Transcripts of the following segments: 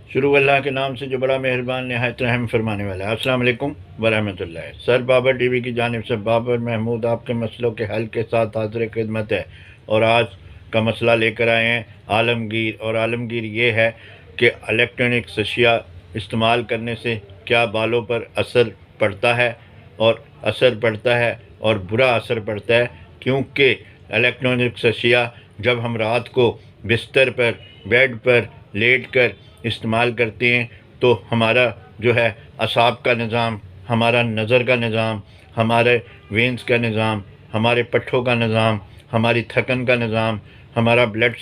شروع اللہ کے نام سے جو بڑا مہربان نہایت رحم فرمانے والا ہے۔ السلام علیکم ورحمۃ اللہ۔ سر بابر ٹی وی کی جانب سے بابر محمود آپ کے مسئلوں کے حل کے ساتھ حاضر خدمت ہے، اور آج کا مسئلہ لے کر آئے ہیں عالمگیر، اور عالمگیر یہ ہے کہ الیکٹرانکس اشیاء استعمال کرنے سے کیا بالوں پر اثر پڑتا ہے، اور برا اثر پڑتا ہے، کیونکہ الیکٹرانکس اشیاء جب ہم رات کو بستر پر بیڈ پر لیٹ کر استعمال کرتے ہیں تو ہمارا جو ہے اعصاب کا نظام، ہمارا نظر کا نظام، ہمارے وینز کا نظام، ہمارے پٹھوں کا نظام، ہماری تھکن کا نظام، ہمارا بلڈ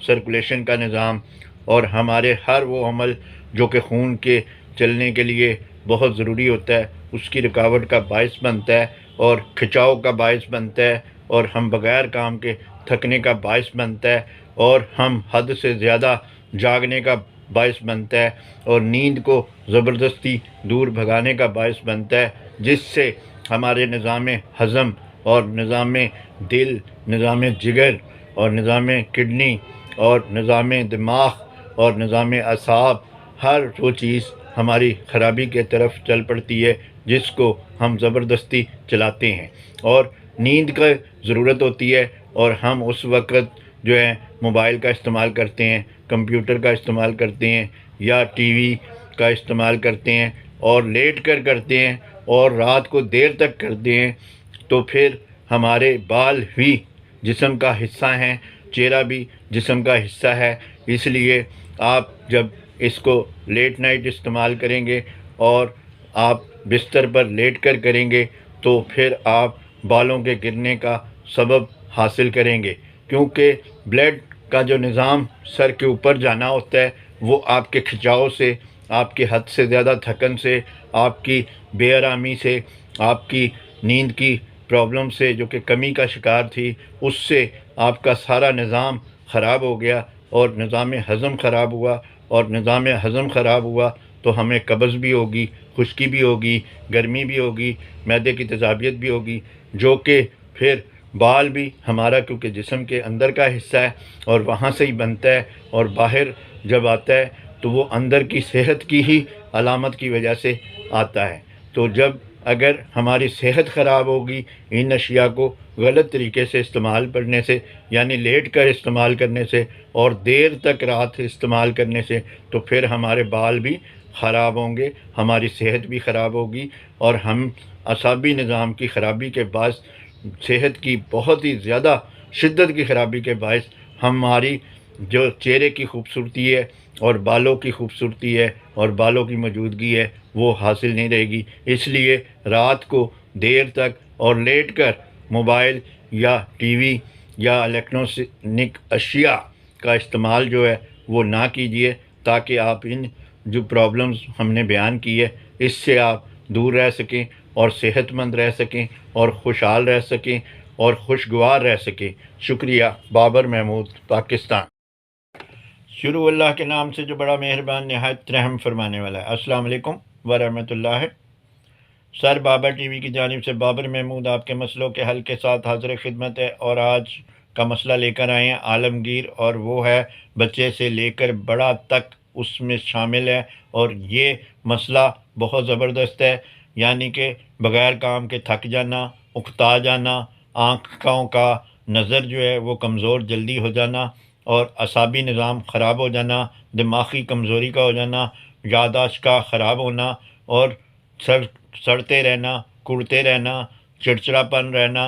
سرکولیشن کا نظام، اور ہمارے ہر وہ عمل جو کہ خون کے چلنے کے لیے بہت ضروری ہوتا ہے اس کی رکاوٹ کا باعث بنتا ہے، اور کھچاؤ کا باعث بنتا ہے، اور ہم بغیر کام کے تھکنے کا باعث بنتا ہے، اور ہم حد سے زیادہ جاگنے کا باعث بنتا ہے، اور نیند کو زبردستی دور بھگانے کا باعث بنتا ہے، جس سے ہمارے نظام ہضم اور نظام دل، نظام جگر اور نظام کڈنی اور نظام دماغ اور نظام اعصاب، ہر وہ چیز ہماری خرابی کے طرف چل پڑتی ہے، جس کو ہم زبردستی چلاتے ہیں، اور نیند کا ضرورت ہوتی ہے، اور ہم اس وقت جو ہے موبائل کا استعمال کرتے ہیں، کمپیوٹر کا استعمال کرتے ہیں، یا ٹی وی کا استعمال کرتے ہیں، اور لیٹ کر کرتے ہیں، اور رات کو دیر تک کرتے ہیں، تو پھر ہمارے بال بھی جسم کا حصہ ہیں، چہرہ بھی جسم کا حصہ ہے۔ اس لیے آپ جب اس کو لیٹ نائٹ استعمال کریں گے اور آپ بستر پر لیٹ کر کریں گے تو پھر آپ بالوں کے گرنے کا سبب حاصل کریں گے، کیونکہ بلڈ کا جو نظام سر کے اوپر جانا ہوتا ہے وہ آپ کے کھچاؤ سے، آپ کی حد سے زیادہ تھکن سے، آپ کی بے آرامی سے، آپ کی نیند کی پرابلم سے جو کہ کمی کا شکار تھی، اس سے آپ کا سارا نظام خراب ہو گیا، اور نظام ہضم خراب ہوا، اور نظام ہضم خراب ہوا تو ہمیں قبض بھی ہوگی، خشکی بھی ہوگی، گرمی بھی ہوگی، معدے کی تیزابیت بھی ہوگی، جو کہ پھر بال بھی ہمارا کیونکہ جسم کے اندر کا حصہ ہے اور وہاں سے ہی بنتا ہے، اور باہر جب آتا ہے تو وہ اندر کی صحت کی ہی علامت کی وجہ سے آتا ہے۔ تو جب اگر ہماری صحت خراب ہوگی ان اشیاء کو غلط طریقے سے استعمال کرنے سے، یعنی لیٹ کر استعمال کرنے سے اور دیر تک رات استعمال کرنے سے، تو پھر ہمارے بال بھی خراب ہوں گے، ہماری صحت بھی خراب ہوگی، اور ہم اعصابی نظام کی خرابی کے باعث، صحت کی بہت ہی زیادہ شدت کی خرابی کے باعث ہماری جو چہرے کی خوبصورتی ہے اور بالوں کی خوبصورتی ہے اور بالوں کی موجودگی ہے وہ حاصل نہیں رہے گی۔ اس لیے رات کو دیر تک اور لیٹ کر موبائل یا ٹی وی یا الیکٹرانک اشیاء کا استعمال جو ہے وہ نہ کیجیے، تاکہ آپ ان جو پرابلمز ہم نے بیان کی ہے اس سے آپ دور رہ سکیں، اور صحت مند رہ سکیں، اور خوشحال رہ سکیں، اور خوشگوار رہ سکیں۔ شکریہ۔ بابر محمود، پاکستان۔ شروع اللہ کے نام سے جو بڑا مہربان نہایت رحم فرمانے والا ہے۔ السلام علیکم ورحمۃ اللہ۔ سر بابر ٹی وی کی جانب سے بابر محمود آپ کے مسئلوں کے حل کے ساتھ حاضر خدمت ہے، اور آج کا مسئلہ لے کر آئے ہیں عالمگیر، اور وہ ہے بچے سے لے کر بڑا تک اس میں شامل ہے، اور یہ مسئلہ بہت زبردست ہے، یعنی کہ بغیر کام کے تھک جانا، اکتا جانا، آنکھوں کا نظر جو ہے وہ کمزور جلدی ہو جانا، اور اعصابی نظام خراب ہو جانا، دماغی کمزوری کا ہو جانا، یادداشت کا خراب ہونا، اور سڑتے رہنا، کڑتے رہنا، چڑچڑاپن رہنا،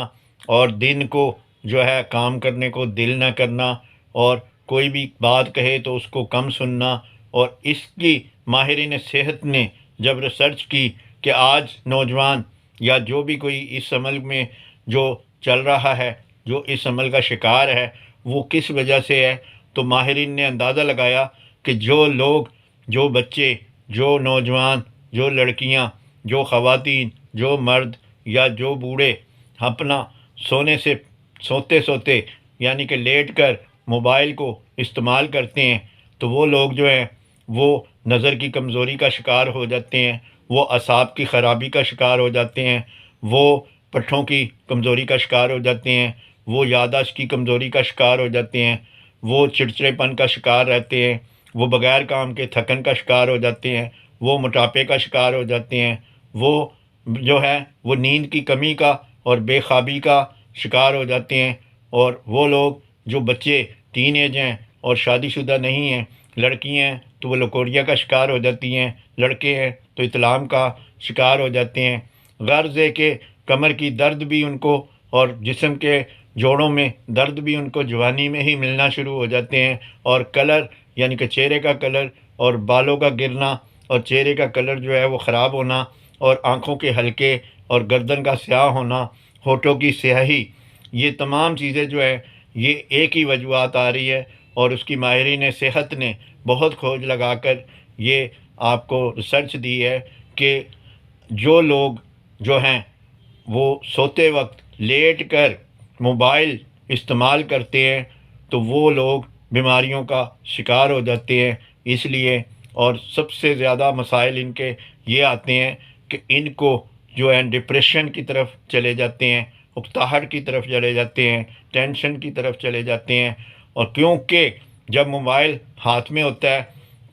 اور دن کو جو ہے کام کرنے کو دل نہ کرنا، اور کوئی بھی بات کہے تو اس کو کم سننا۔ اور اس کی ماہرین صحت نے جب ریسرچ کی کہ آج نوجوان یا جو بھی کوئی اس عمل میں جو چل رہا ہے، جو اس عمل کا شکار ہے، وہ کس وجہ سے ہے، تو ماہرین نے اندازہ لگایا کہ جو لوگ، جو بچے، جو نوجوان، جو لڑکیاں، جو خواتین، جو مرد یا جو بوڑھے اپنا سوتے سوتے یعنی کہ لیٹ کر موبائل کو استعمال کرتے ہیں، تو وہ لوگ جو ہیں وہ نظر کی کمزوری کا شکار ہو جاتے ہیں، وہ اعصاب کی خرابی کا شکار ہو جاتے ہیں، وہ پٹھوں کی کمزوری کا شکار ہو جاتے ہیں، وہ یادداشت کی کمزوری کا شکار ہو جاتے ہیں، وہ چڑچڑے پن کا شکار رہتے ہیں، وہ بغیر کام کے تھکن کا شکار ہو جاتے ہیں، وہ موٹاپے کا شکار ہو جاتے ہیں، وہ جو ہے وہ نیند کی کمی کا اور بے خوابی کا شکار ہو جاتے ہیں، اور وہ لوگ جو بچے ٹین ایج ہیں اور شادی شدہ نہیں ہیں، لڑکی ہیں تو وہ لکوریا کا شکار ہو جاتی ہیں، لڑکے ہیں تو اطلام کا شکار ہو جاتے ہیں۔ غرض ہے کہ کمر کی درد بھی ان کو اور جسم کے جوڑوں میں درد بھی ان کو جوانی میں ہی ملنا شروع ہو جاتے ہیں، اور کلر یعنی کہ چہرے کا کلر اور بالوں کا گرنا اور چہرے کا کلر جو ہے وہ خراب ہونا، اور آنکھوں کے ہلکے اور گردن کا سیاہ ہونا، ہونٹوں کی سیاہی، یہ تمام چیزیں جو ہے یہ ایک ہی وجوہات آ رہی ہے، اور اس کی ماہرین صحت نے بہت کھوج لگا کر یہ آپ کو ریسرچ دی ہے کہ جو لوگ جو ہیں وہ سوتے وقت لیٹ کر موبائل استعمال کرتے ہیں تو وہ لوگ بیماریوں کا شکار ہو جاتے ہیں۔ اس لیے اور سب سے زیادہ مسائل ان کے یہ آتے ہیں کہ ان کو جو ہے ڈپریشن کی طرف چلے جاتے ہیں، اکتاہٹ کی طرف چلے جاتے ہیں، ٹینشن کی طرف چلے جاتے ہیں، اور کیونکہ جب موبائل ہاتھ میں ہوتا ہے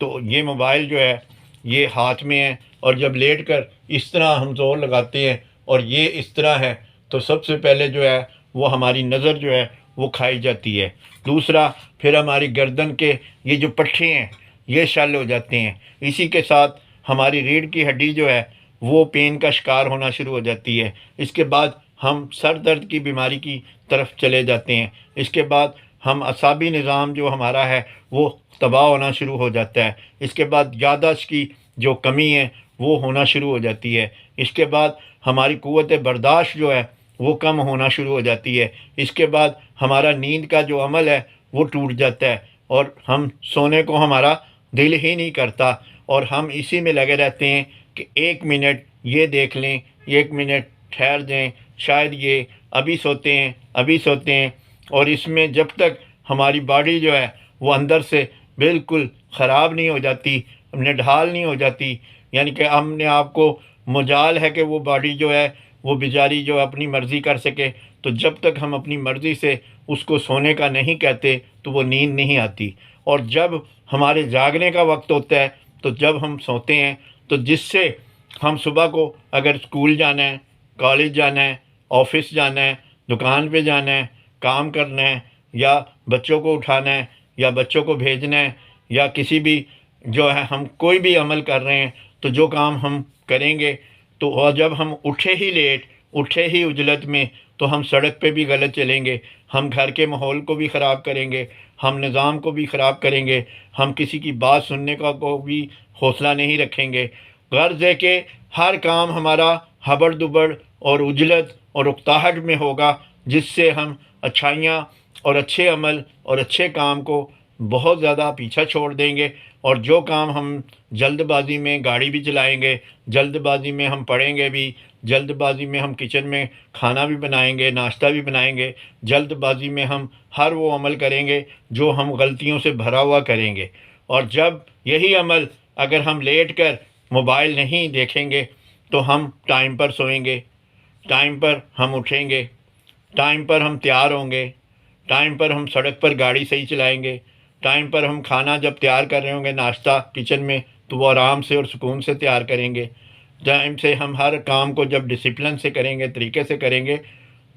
تو یہ موبائل جو ہے یہ ہاتھ میں ہے، اور جب لیٹ کر اس طرح ہم زور لگاتے ہیں اور یہ اس طرح ہے تو سب سے پہلے جو ہے وہ ہماری نظر جو ہے وہ کھائی جاتی ہے۔ دوسرا پھر ہماری گردن کے یہ جو پٹھے ہیں یہ شل ہو جاتے ہیں، اسی کے ساتھ ہماری ریڑھ کی ہڈی جو ہے وہ پین کا شکار ہونا شروع ہو جاتی ہے۔ اس کے بعد ہم سر درد کی بیماری کی طرف چلے جاتے ہیں۔ اس کے بعد ہم اعصابی نظام جو ہمارا ہے وہ تباہ ہونا شروع ہو جاتا ہے۔ اس کے بعد یادداشت کی جو کمی ہے وہ ہونا شروع ہو جاتی ہے۔ اس کے بعد ہماری قوت برداشت جو ہے وہ کم ہونا شروع ہو جاتی ہے۔ اس کے بعد ہمارا نیند کا جو عمل ہے وہ ٹوٹ جاتا ہے، اور ہم سونے کو ہمارا دل ہی نہیں کرتا، اور ہم اسی میں لگے رہتے ہیں کہ 1 منٹ یہ دیکھ لیں، 1 منٹ ٹھہر جائیں، شاید یہ ابھی سوتے ہیں ابھی سوتے ہیں، اور اس میں جب تک ہماری باڈی جو ہے وہ اندر سے بالکل خراب نہیں ہو جاتی، نڈھال نہیں ہو جاتی، یعنی کہ ہم نے آپ کو مجال ہے کہ وہ باڈی جو ہے وہ بیچاری جو اپنی مرضی کر سکے، تو جب تک ہم اپنی مرضی سے اس کو سونے کا نہیں کہتے تو وہ نیند نہیں آتی، اور جب ہمارے جاگنے کا وقت ہوتا ہے تو جب ہم سوتے ہیں تو جس سے ہم صبح کو اگر اسکول جانا ہے، کالج جانا ہے، آفس جانا ہے، دکان پہ جانا ہے، کام کرنا ہے، یا بچوں کو اٹھانا ہے، یا بچوں کو بھیجنا ہے، یا کسی بھی جو ہے ہم کوئی بھی عمل کر رہے ہیں تو جو کام ہم کریں گے تو اور جب ہم اٹھے ہی لیٹ، اٹھے ہی عجلت میں، تو ہم سڑک پہ بھی غلط چلیں گے، ہم گھر کے ماحول کو بھی خراب کریں گے، ہم نظام کو بھی خراب کریں گے، ہم کسی کی بات سننے کا کو بھی حوصلہ نہیں رکھیں گے۔ غرض ہے کہ ہر کام ہمارا ہبڑ دبڑ اور عجلت اور اکتاہٹ میں ہوگا، جس سے ہم اچھائیاں اور اچھے عمل اور اچھے کام کو بہت زیادہ پیچھا چھوڑ دیں گے، اور جو کام ہم جلد بازی میں گاڑی بھی چلائیں گے، جلد بازی میں ہم پڑھیں گے بھی، جلد بازی میں ہم کچن میں کھانا بھی بنائیں گے، ناشتہ بھی بنائیں گے، جلد بازی میں ہم ہر وہ عمل کریں گے جو ہم غلطیوں سے بھرا ہوا کریں گے، اور جب یہی عمل اگر ہم لیٹ کر موبائل نہیں دیکھیں گے تو ہم ٹائم پر سوئیں گے، ٹائم پر ہم اٹھیں گے، ٹائم پر ہم تیار ہوں گے، ٹائم پر ہم سڑک پر گاڑی صحیح چلائیں گے، ٹائم پر ہم کھانا جب تیار کر رہے ہوں گے ناشتہ کچن میں تو وہ آرام سے اور سکون سے تیار کریں گے، ٹائم سے ہم ہر کام کو جب ڈسپلن سے کریں گے، طریقے سے کریں گے،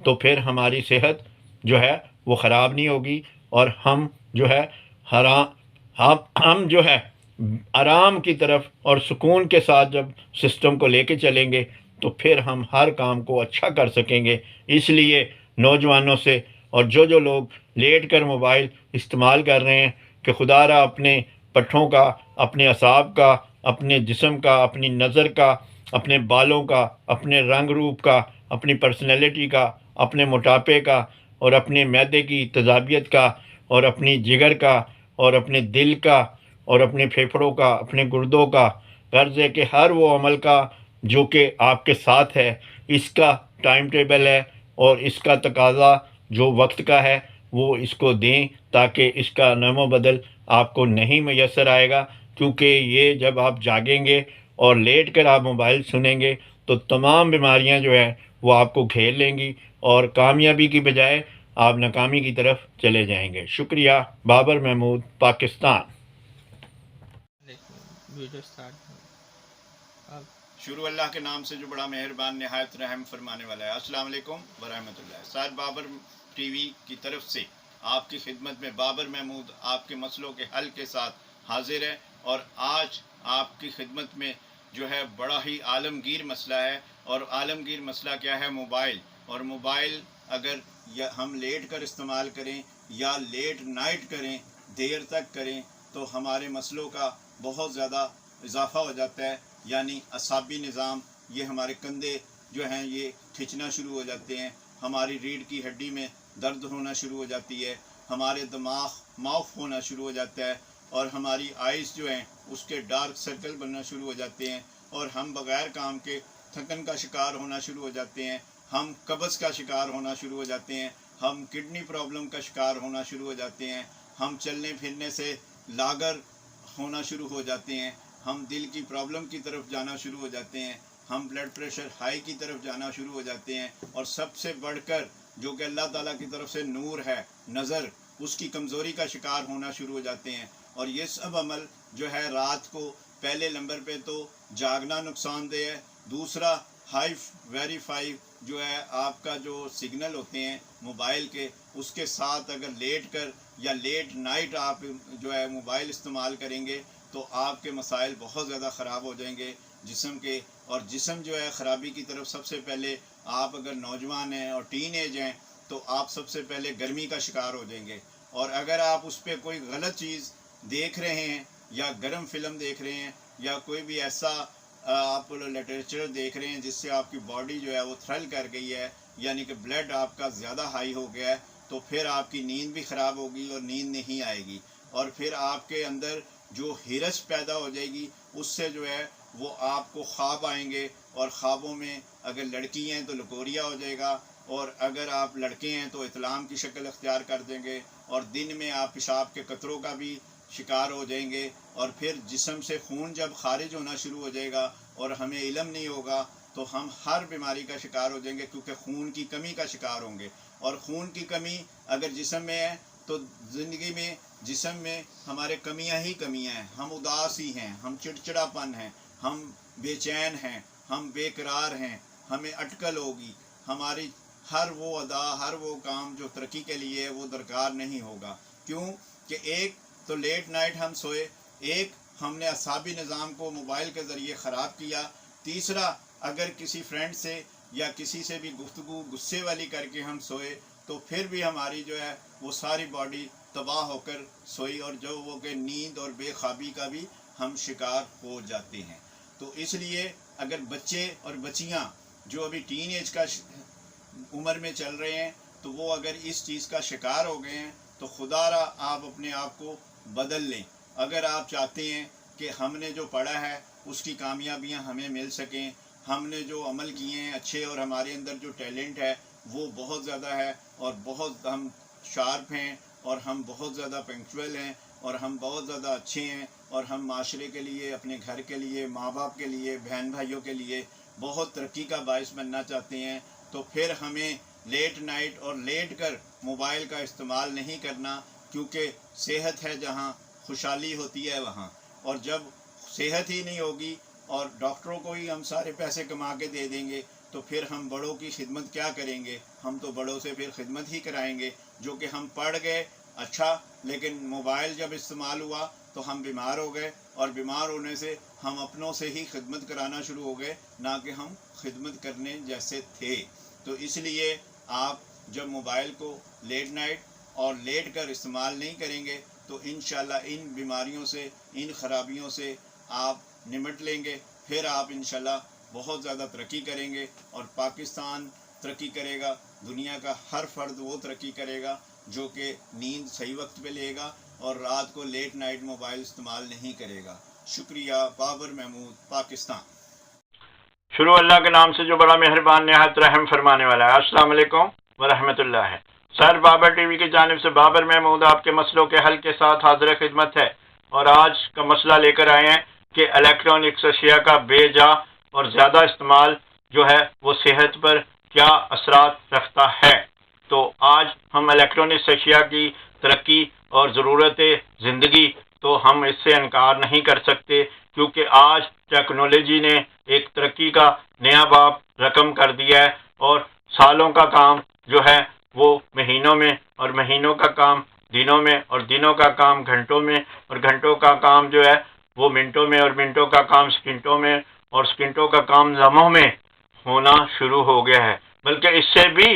تو پھر ہماری صحت جو ہے وہ خراب نہیں ہوگی، اور ہم جو ہے ہم جو ہے آرام کی طرف اور سکون کے ساتھ جب سسٹم کو لے کے چلیں گے تو پھر ہم ہر کام کو اچھا کر سکیں گے۔ اس لیے نوجوانوں سے اور جو لوگ لیٹ کر موبائل استعمال کر رہے ہیں کہ خدا را اپنے پٹھوں کا، اپنے اعصاب کا، اپنے جسم کا، اپنی نظر کا، اپنے بالوں کا، اپنے رنگ روپ کا، اپنی پرسنالٹی کا، اپنے موٹاپے کا، اور اپنے معدے کی تیزابیت کا، اور اپنی جگر کا، اور اپنے دل کا، اور اپنے پھیپھڑوں کا، اپنے گردوں کا، غرض ہے کہ ہر وہ عمل کا جو کہ آپ کے ساتھ ہے، اس کا ٹائم ٹیبل ہے، اور اس کا تقاضا جو وقت کا ہے وہ اس کو دیں، تاکہ اس کا نم و بدل آپ کو نہیں میسر آئے گا، کیونکہ یہ جب آپ جاگیں گے اور لیٹ کر آپ موبائل سنیں گے تو تمام بیماریاں جو ہیں وہ آپ کو گھیر لیں گی، اور کامیابی کی بجائے آپ ناکامی کی طرف چلے جائیں گے۔ شکریہ۔ بابر محمود، پاکستان۔ ویڈیو اسٹارٹ اب شروع اللہ کے نام سے جو بڑا مہربان نہایت رحم فرمانے والا ہے۔ السلام علیکم ورحمۃ اللہ۔ سار بابر ٹی وی کی طرف سے آپ کی خدمت میں بابر محمود آپ کے مسئلوں کے حل کے ساتھ حاضر ہے، اور آج آپ کی خدمت میں جو ہے بڑا ہی عالمگیر مسئلہ ہے، اور عالمگیر مسئلہ کیا ہے؟ موبائل۔ اور موبائل اگر ہم لیٹ کر استعمال کریں یا لیٹ نائٹ کریں، دیر تک کریں، تو ہمارے مسئلوں کا بہت زیادہ اضافہ ہو جاتا ہے، یعنی اعصابی نظام، یہ ہمارے کندھے جو ہیں یہ کھنچنا شروع ہو جاتے ہیں، ہماری ریڑھ کی ہڈی میں درد ہونا شروع ہو جاتی ہے، ہمارے دماغ معاف ہونا شروع ہو جاتا ہے، اور ہماری آئیز جو ہیں اس کے ڈارک سرکل بننا شروع ہو جاتے ہیں، اور ہم بغیر کام کے تھکن کا شکار ہونا شروع ہو جاتے ہیں، ہم قبض کا شکار ہونا شروع ہو جاتے ہیں، ہم کڈنی پرابلم کا شکار ہونا شروع ہو جاتے ہیں، ہم چلنے پھرنے سے لاغر ہونا شروع ہو جاتے ہیں، ہم دل کی پرابلم کی طرف جانا شروع ہو جاتے ہیں، ہم بلڈ پریشر ہائی کی طرف جانا شروع ہو جاتے ہیں، اور سب سے بڑھ کر جو کہ اللہ تعالیٰ کی طرف سے نور ہے، نظر، اس کی کمزوری کا شکار ہونا شروع ہو جاتے ہیں۔ اور یہ سب عمل جو ہے رات کو پہلے نمبر پہ تو جاگنا نقصان دہ ہے، دوسرا ہائی ویری فائی جو ہے آپ کا جو سگنل ہوتے ہیں موبائل کے، اس کے ساتھ اگر لیٹ کر یا لیٹ نائٹ آپ جو ہے موبائل استعمال کریں گے تو آپ کے مسائل بہت زیادہ خراب ہو جائیں گے جسم کے، اور جسم جو ہے خرابی کی طرف سب سے پہلے آپ اگر نوجوان ہیں اور ٹین ایج ہیں تو آپ سب سے پہلے گرمی کا شکار ہو جائیں گے، اور اگر آپ اس پہ کوئی غلط چیز دیکھ رہے ہیں یا گرم فلم دیکھ رہے ہیں یا کوئی بھی ایسا آپ لٹریچر دیکھ رہے ہیں جس سے آپ کی باڈی جو ہے وہ تھرل کر گئی ہے، یعنی کہ بلڈ آپ کا زیادہ ہائی ہو گیا ہے، تو پھر آپ کی نیند بھی خراب ہوگی اور نیند نہیں آئے گی، اور پھر آپ کے اندر جو ہرس پیدا ہو جائے گی اس سے جو ہے وہ آپ کو خواب آئیں گے، اور خوابوں میں اگر لڑکی ہیں تو لکوریا ہو جائے گا، اور اگر آپ لڑکے ہیں تو اطلام کی شکل اختیار کر دیں گے، اور دن میں آپ پیشاب کے قطروں کا بھی شکار ہو جائیں گے، اور پھر جسم سے خون جب خارج ہونا شروع ہو جائے گا اور ہمیں علم نہیں ہوگا تو ہم ہر بیماری کا شکار ہو جائیں گے، کیونکہ خون کی کمی کا شکار ہوں گے، اور خون کی کمی اگر جسم میں ہے تو زندگی میں جسم میں ہمارے کمیاں ہی کمیاں ہیں، ہم اداس ہی ہیں، ہم چڑچڑاپن ہیں، ہم بے چین ہیں، ہم بے قرار ہیں، ہمیں اٹکل ہوگی، ہماری ہر وہ ادا ہر وہ کام جو ترقی کے لیے وہ درکار نہیں ہوگا، کیوں کہ ایک تو لیٹ نائٹ ہم سوئے، ایک ہم نے اعصابی نظام کو موبائل کے ذریعے خراب کیا، تیسرا اگر کسی فرینڈ سے یا کسی سے بھی گفتگو غصے والی کر کے ہم سوئے تو پھر بھی ہماری جو ہے وہ ساری باڈی تباہ ہو کر سوئی، اور جو وہ کہ نیند اور بے خوابی کا بھی ہم شکار ہو جاتے ہیں۔ تو اس لیے اگر بچے اور بچیاں جو ابھی ٹین ایج کا عمر میں چل رہے ہیں تو وہ اگر اس چیز کا شکار ہو گئے ہیں تو خدا را آپ اپنے آپ کو بدل لیں۔ اگر آپ چاہتے ہیں کہ ہم نے جو پڑھا ہے اس کی کامیابیاں ہمیں مل سکیں، ہم نے جو عمل کیے ہیں اچھے، اور ہمارے اندر جو ٹیلنٹ ہے وہ بہت زیادہ ہے، اور بہت ہم شارپ ہیں، اور ہم بہت زیادہ پنکچول ہیں، اور ہم بہت زیادہ اچھے ہیں، اور ہم معاشرے کے لیے، اپنے گھر کے لیے، ماں باپ کے لیے، بہن بھائیوں کے لیے بہت ترقی کا باعث بننا چاہتے ہیں، تو پھر ہمیں لیٹ نائٹ اور لیٹ کر موبائل کا استعمال نہیں کرنا، کیونکہ صحت ہے جہاں خوشحالی ہوتی ہے وہاں، اور جب صحت ہی نہیں ہوگی اور ڈاکٹروں کو ہی ہم سارے پیسے کما کے دے دیں گے تو پھر ہم بڑوں کی خدمت کیا کریں گے؟ ہم تو بڑوں سے پھر خدمت ہی کرائیں گے، جو کہ ہم پڑھ گئے اچھا، لیکن موبائل جب استعمال ہوا تو ہم بیمار ہو گئے، اور بیمار ہونے سے ہم اپنوں سے ہی خدمت کرانا شروع ہو گئے، نہ کہ ہم خدمت کرنے جیسے تھے۔ تو اس لیے آپ جب موبائل کو لیٹ نائٹ اور لیٹ کر استعمال نہیں کریں گے تو انشاءاللہ ان بیماریوں سے، ان خرابیوں سے آپ نمٹ لیں گے، پھر آپ انشاءاللہ بہت زیادہ ترقی کریں گے، اور پاکستان ترقی کرے گا، دنیا کا ہر فرد وہ ترقی کرے گا جو کہ نیند صحیح وقت پہ لے گا اور رات کو لیٹ نائٹ موبائل استعمال نہیں کرے گا۔ شکریہ۔ بابر محمود، پاکستان۔ شروع اللہ کے نام سے جو بڑا مہربان نہایت رحم فرمانے والا ہے۔ السلام علیکم ورحمۃ اللہ ہے۔ سر بابر ٹی وی کی جانب سے بابر محمود آپ کے مسئلوں کے حل کے ساتھ حاضر خدمت ہے، اور آج کا مسئلہ لے کر آئے ہیں کہ الیکٹرانکس اشیاء کا بے جا اور زیادہ استعمال جو ہے وہ صحت پر کیا اثرات رکھتا ہے۔ تو آج ہم الیکٹرانکس اشیاء کی ترقی اور ضرورت زندگی تو ہم اس سے انکار نہیں کر سکتے، کیونکہ آج ٹیکنالوجی نے ایک ترقی کا نیا باب رقم کر دیا ہے، اور سالوں کا کام جو ہے وہ مہینوں میں، اور مہینوں کا کام دنوں میں، اور دنوں کا کام گھنٹوں میں، اور گھنٹوں کا کام جو ہے وہ منٹوں میں، اور منٹوں کا کام سیکنڈوں میں، اور سیکنڈوں کا کام لمحوں میں ہونا شروع ہو گیا ہے، بلکہ اس سے بھی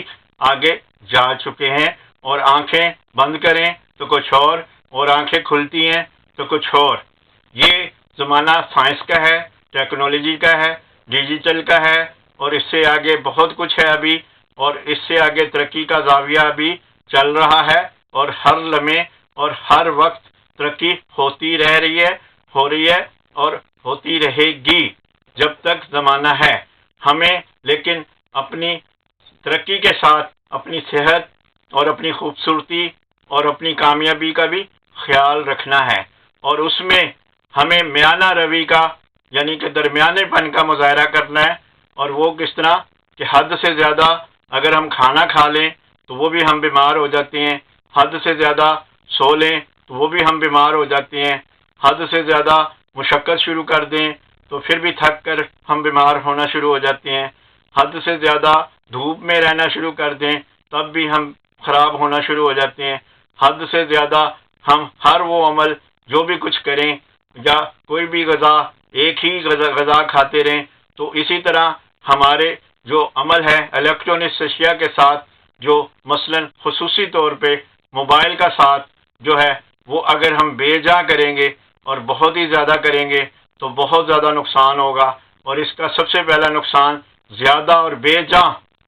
آگے جا چکے ہیں۔ اور آنکھیں بند کریں تو کچھ اور آنکھیں کھلتی ہیں تو کچھ اور۔ یہ زمانہ سائنس کا ہے، ٹیکنالوجی کا ہے، ڈیجیٹل کا ہے، اور اس سے آگے بہت کچھ ہے ابھی، اور اس سے آگے ترقی کا زاویہ ابھی چل رہا ہے، اور ہر لمحے اور ہر وقت ترقی ہوتی رہ رہی ہے، ہو رہی ہے، اور ہوتی رہے گی جب تک زمانہ ہے۔ ہمیں لیکن اپنی ترقی کے ساتھ اپنی صحت اور اپنی خوبصورتی اور اپنی کامیابی کا بھی خیال رکھنا ہے، اور اس میں ہمیں میانہ روی کا یعنی کہ درمیانے پن کا مظاہرہ کرنا ہے۔ اور وہ کس طرح کہ حد سے زیادہ اگر ہم کھانا کھا لیں تو وہ بھی ہم بیمار ہو جاتے ہیں، حد سے زیادہ سو لیں تو وہ بھی ہم بیمار ہو جاتے ہیں، حد سے زیادہ مشقت شروع کر دیں تو پھر بھی تھک کر ہم بیمار ہونا شروع ہو جاتے ہیں، حد سے زیادہ دھوپ میں رہنا شروع کر دیں تب بھی ہم خراب ہونا شروع ہو جاتے ہیں، حد سے زیادہ ہم ہر وہ عمل جو بھی کچھ کریں یا کوئی بھی غذا ایک ہی غذا کھاتے رہیں تو اسی طرح ہمارے جو عمل ہے الیکٹرانکس اشیاء کے ساتھ، جو مثلا خصوصی طور پہ موبائل کا ساتھ جو ہے وہ اگر ہم بے جا کریں گے اور بہت ہی زیادہ کریں گے تو بہت زیادہ نقصان ہوگا۔ اور اس کا سب سے پہلا نقصان زیادہ اور بے جا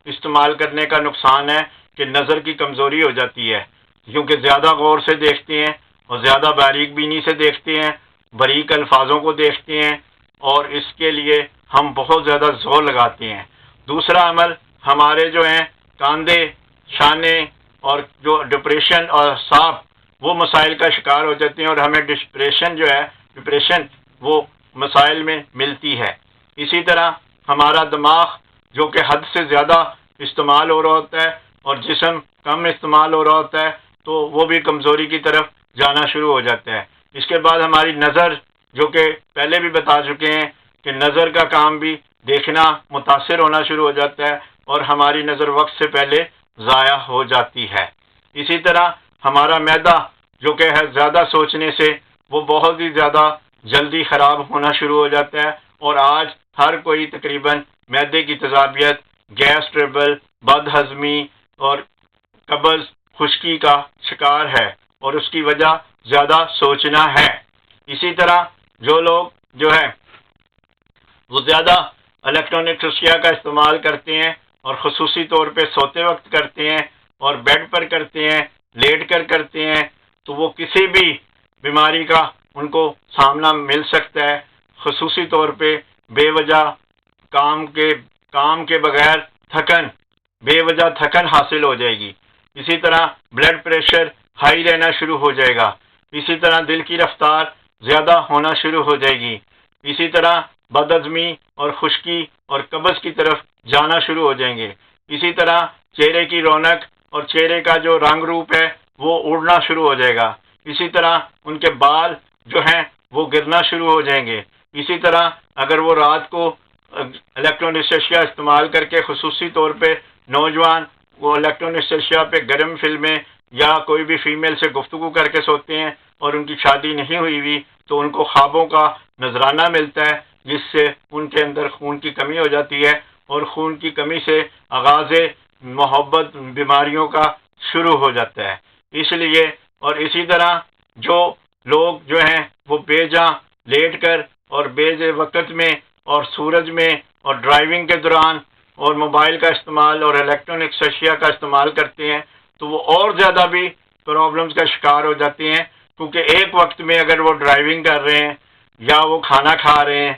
استعمال کرنے کا نقصان ہے کہ نظر کی کمزوری ہو جاتی ہے، کیونکہ زیادہ غور سے دیکھتے ہیں اور زیادہ باریک بینی سے دیکھتے ہیں، باریک الفاظوں کو دیکھتے ہیں، اور اس کے لیے ہم بہت زیادہ زور لگاتے ہیں۔ دوسرا عمل ہمارے جو ہیں کاندھے، شانے اور جو ڈپریشن اور اعصاب وہ مسائل کا شکار ہو جاتے ہیں، اور ہمیں ڈپریشن وہ مسائل میں ملتی ہے۔ اسی طرح ہمارا دماغ جو کہ حد سے زیادہ استعمال ہو رہا ہوتا ہے اور جسم کم استعمال ہو رہا ہوتا ہے تو وہ بھی کمزوری کی طرف جانا شروع ہو جاتا ہے۔ اس کے بعد ہماری نظر جو کہ پہلے بھی بتا چکے ہیں کہ نظر کا کام بھی دیکھنا متاثر ہونا شروع ہو جاتا ہے، اور ہماری نظر وقت سے پہلے ضائع ہو جاتی ہے۔ اسی طرح ہمارا معدہ جو کہ ہے زیادہ سوچنے سے وہ بہت ہی زیادہ جلدی خراب ہونا شروع ہو جاتا ہے، اور آج ہر کوئی تقریباً معدے کی تیزابیت، گیس ٹربل، بد ہضمی اور قبض، خشکی کا شکار ہے، اور اس کی وجہ زیادہ سوچنا ہے۔ اسی طرح جو لوگ جو ہے وہ زیادہ الیکٹرانک اشیاء کا استعمال کرتے ہیں اور خصوصی طور پہ سوتے وقت کرتے ہیں اور بیڈ پر کرتے ہیں، لیٹ کر کرتے ہیں، تو وہ کسی بھی بیماری کا ان کو سامنا مل سکتا ہے، خصوصی طور پہ بے وجہ کام کے بغیر بے وجہ تھکن حاصل ہو جائے گی۔ اسی طرح بلڈ پریشر ہائی رہنا شروع ہو جائے گا، اسی طرح دل کی رفتار زیادہ ہونا شروع ہو جائے گی، اسی طرح بد ہضمی اور خشکی اور قبض کی طرف جانا شروع ہو جائیں گے، اسی طرح چہرے کی رونق اور چہرے کا جو رنگ روپ ہے وہ اڑنا شروع ہو جائے گا، اسی طرح ان کے بال جو ہیں وہ گرنا شروع ہو جائیں گے، اسی طرح اگر وہ رات کو الیکٹرانک اشیاء استعمال کر کے خصوصی طور پہ نوجوان وہ الیکٹرانک اشیاء پہ گرم فلمیں یا کوئی بھی فیمیل سے گفتگو کر کے سوتے ہیں اور ان کی شادی نہیں ہوئی ہوئی تو ان کو خوابوں کا نذرانہ ملتا ہے، جس سے ان کے اندر خون کی کمی ہو جاتی ہے، اور خون کی کمی سے آغاز محبت بیماریوں کا شروع ہو جاتا ہے۔ اس لیے اور اسی طرح جو لوگ جو ہیں وہ بے جاں لیٹ کر اور بے وقت میں اور سورج میں اور ڈرائیونگ کے دوران اور موبائل کا استعمال اور الیکٹرانک اشیاء کا استعمال کرتے ہیں تو وہ اور زیادہ بھی پرابلمز کا شکار ہو جاتے ہیں، کیونکہ ایک وقت میں اگر وہ ڈرائیونگ کر رہے ہیں یا وہ کھانا کھا رہے ہیں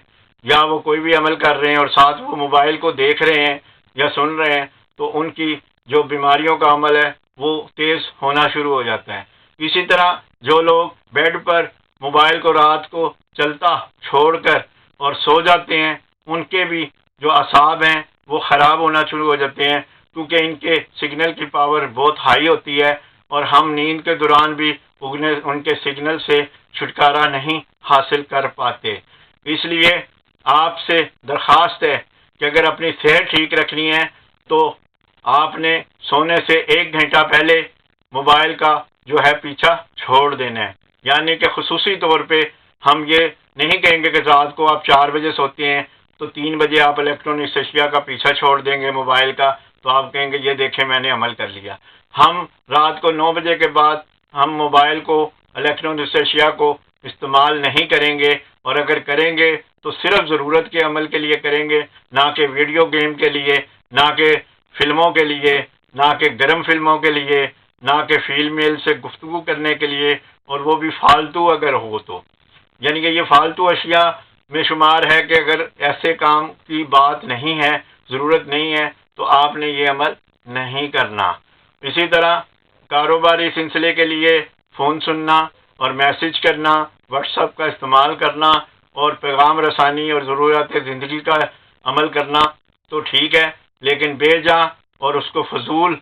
یا وہ کوئی بھی عمل کر رہے ہیں اور ساتھ وہ موبائل کو دیکھ رہے ہیں یا سن رہے ہیں تو ان کی جو بیماریوں کا عمل ہے وہ تیز ہونا شروع ہو جاتا ہے۔ اسی طرح جو لوگ بیڈ پر موبائل کو رات کو چلتا چھوڑ کر اور سو جاتے ہیں ان کے بھی جو اعصاب ہیں وہ خراب ہونا شروع ہو جاتے ہیں، کیونکہ ان کے سگنل کی پاور بہت ہائی ہوتی ہے اور ہم نیند کے دوران بھی ان کے سگنل سے چھٹکارا نہیں حاصل کر پاتے۔ اس لیے آپ سے درخواست ہے کہ اگر اپنی صحت ٹھیک رکھنی ہے تو آپ نے سونے سے 1 گھنٹہ پہلے موبائل کا جو ہے پیچھا چھوڑ دینا ہے۔ یعنی کہ خصوصی طور پہ ہم یہ نہیں کہیں گے کہ رات کو آپ 4 بجے سوتے ہیں تو 3 بجے آپ الیکٹرانک اشیاء کا پیچھا چھوڑ دیں گے موبائل کا، تو آپ کہیں گے یہ دیکھیں میں نے عمل کر لیا۔ ہم رات کو 9 بجے کے بعد ہم موبائل کو، الیکٹرانک اشیاء کو استعمال نہیں کریں گے، اور اگر کریں گے تو صرف ضرورت کے عمل کے لیے کریں گے، نہ کہ ویڈیو گیم کے لیے، نہ کہ فلموں کے لیے، نہ کہ گرم فلموں کے لیے، نہ کہ فیمیل سے گفتگو کرنے کے لیے، اور وہ بھی فالتو اگر ہو تو۔ یعنی کہ یہ فالتو اشیاء میں شمار ہے کہ اگر ایسے کام کی بات نہیں ہے، ضرورت نہیں ہے، تو آپ نے یہ عمل نہیں کرنا۔ اسی طرح کاروباری سلسلے کے لیے فون سننا اور میسج کرنا، واٹس ایپ کا استعمال کرنا اور پیغام رسانی اور ضروریات زندگی کا عمل کرنا تو ٹھیک ہے، لیکن بے جا اور اس کو فضول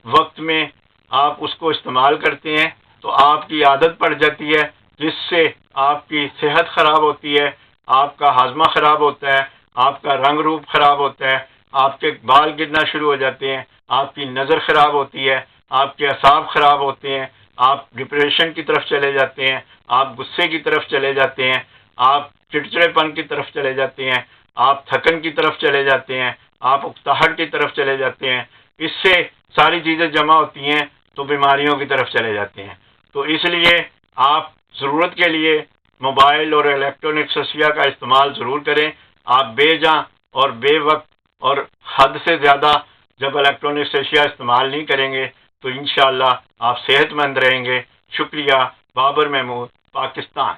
وقت میں آپ اس کو استعمال کرتے ہیں تو آپ کی عادت پڑ جاتی ہے، جس سے آپ کی صحت خراب ہوتی ہے، آپ کا ہاضمہ خراب ہوتا ہے، آپ کا رنگ روپ خراب ہوتا ہے، آپ کے بال گرنا شروع ہو جاتے ہیں، آپ کی نظر خراب ہوتی ہے، آپ کے اعصاب خراب ہوتے ہیں، آپ ڈپریشن کی طرف چلے جاتے ہیں، آپ غصے کی طرف چلے جاتے ہیں، آپ چڑچڑے پن کی طرف چلے جاتے ہیں، آپ تھکن کی طرف چلے جاتے ہیں، آپ اکتاہٹ کی طرف چلے جاتے ہیں۔ اس سے ساری چیزیں جمع ہوتی ہیں تو بیماریوں کی طرف چلے جاتے ہیں۔ تو اس لیے آپ ضرورت کے لیے موبائل اور الیکٹرانک اشیاء کا استعمال ضرور کریں۔ آپ بے جان اور بے وقت اور حد سے زیادہ جب الیکٹرانک اشیاء استعمال نہیں کریں گے تو انشاءاللہ آپ صحت مند رہیں گے۔ شکریہ۔ بابر محمود، پاکستان۔